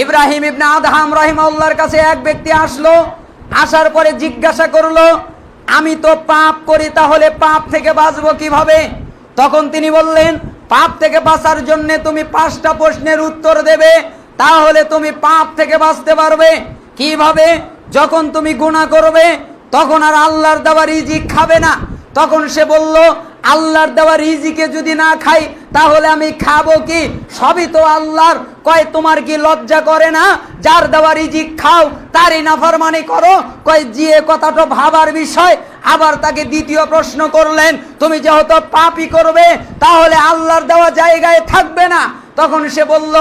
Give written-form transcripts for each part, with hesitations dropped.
ইব্রাহিম ইবনে Adham রাহিমাহুল্লাহর কাছে এক ব্যক্তি আসলো, আসার পরে জিজ্ঞাসা করলো, আমি তো পাপ করি, তাহলে পাপ থেকে বাঁচবো কিভাবে? তখন তিনি বললেন, পাপ থেকে বাঁচার জন্য তুমি 5টা প্রশ্নের উত্তর দেবে, তাহলে তুমি পাপ থেকে বাঁচতে পারবে। কিভাবে? যখন তুমি গুনাহ করবে তখন আর আল্লাহর দেওয়া রিজিক খাবে না। তখন সে বলল, আল্লাহর দেওয়া রিজিকে যদি না খাই তাহলে আমি খাবো কি? সবই তো আল্লাহর। কয়, তোমার কি লজ্জা করে না? যার দেওয়া রিজিক খাও তারই নাফরমানি করো। কয়, জি, কথাটা ভাবার বিষয়। আবার তাকে দ্বিতীয় প্রশ্ন করলেন, তুমি যেহেতু পাপই করবে তাহলে আল্লাহর দেওয়া জায়গায় থাকবে না। তখন সে বলল,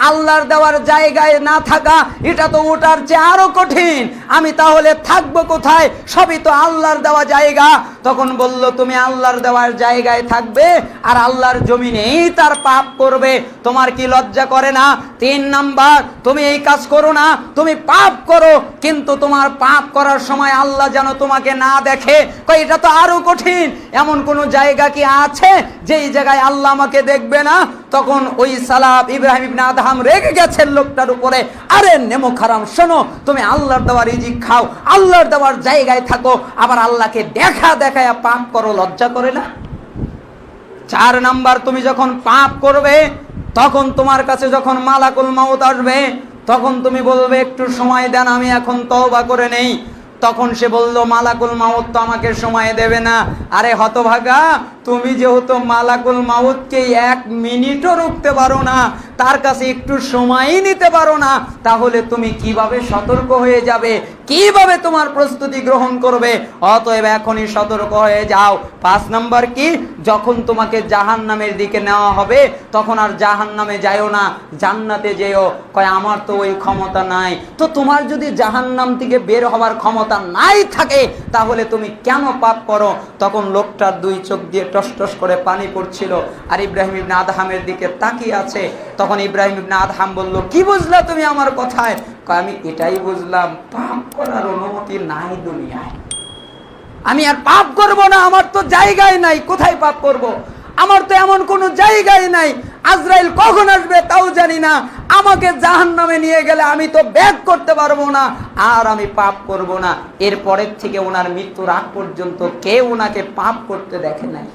আল্লাহর দেওয়ার জায়গায় না থাকা এটা তো ওটার চেয়ে আরো কঠিন, আমি তাহলে থাকবো কোথায়? সবই তো আল্লাহর দেওয়া জায়গা। তখন বলল, তুমি আল্লাহর দেওয়ার জায়গায় থাকবে আর আল্লাহর জমিনেই তার পাপ করবে, তোমার কি লজ্জা করে না? 3 নাম্বার, তুমি এই কাজ করো না, তুমি পাপ করো, কিন্তু তোমার পাপ করার সময় আল্লাহ যেন তোমাকে না দেখে। কই, এটা তো আরো কঠিন। এমন কোন জায়গা কি আছে যেই জায়গায় আল্লাহ আমাকে দেখবে না? তখন ওই সালাফ ইব্রাহিম ইবনে আদহাম রেগে গেছেন লোকটার উপরে। আরে নেমো খারাম, শোনো, তুমি আল্লাহর দেওয়া রিজিক খাও, আল্লাহর দেওয়ার জায়গায় থাকো, আবার আল্লাহকে দেখায় পাপ করো, লজ্জা করে না? 4 নাম্বার, তুমি যখন পাপ করবে তখন তোমার কাছে যখন মালাকুল মাউত আসবে তখন তুমি বলবে, একটু সময় দেন, আমি এখন তওবা করে নেই। তখন সে বলল, মালাকুল মাউত তো আমাকে সময় দেবে না। আরে হতভাগা, তুমি যেহেতু মালাকুল মাউতকে 1 মিনিটও রুখতে পারো না, তার কাছে একটু সময়ই নিতে পারো না, তাহলে তুমি কিভাবে সতর্ক হয়ে যাবে? কিভাবে তোমার প্রস্তুতি গ্রহণ করবে? অতএব এখনই সতর্ক হয়ে যাও। 5 নাম্বার কি? যখন তোমাকে জাহান্নামের দিকে নেওয়া হবে তখন আর জাহান্নামে যাইও না, জান্নাতে যেও। কয়, আমার তো ওই ক্ষমতা নাই। তো তোমার যদি জাহান্নাম থেকে বের হওয়ার ক্ষমতা নাই থাকে তাহলে তুমি কেন পাপ করো? তখন লোকটার 2 চোখ দিয়ে টস টস করে পানি পড়ছিল আর ইব্রাহিম ইবনে আদহামের দিকে তাকিয়ে আছে। তখন ইব্রাহিম ইবনে আদহাম বলল, কি বুঝলা তুমি আমার কথায়? কয়, আমি এটাই বুঝলাম, পাপ করার অনুমতি নাই দুনিয়ায়, আমি আর পাপ করব না, আমার তো জায়গায় নাই। কোথায় পাপ করব? আমার তো এমন কোনো জায়গায় নাই। আজরাইল কখন আসবে তাও জানি না, আমাকে জাহান্নামে নিয়ে গেলে আমি তো ব্যাক করতে পারবো না, আর আমি পাপ করব না। এরপরের থেকে ওনার মৃত্যুর আগ পর্যন্ত কেউ ওনাকে পাপ করতে দেখে নাই।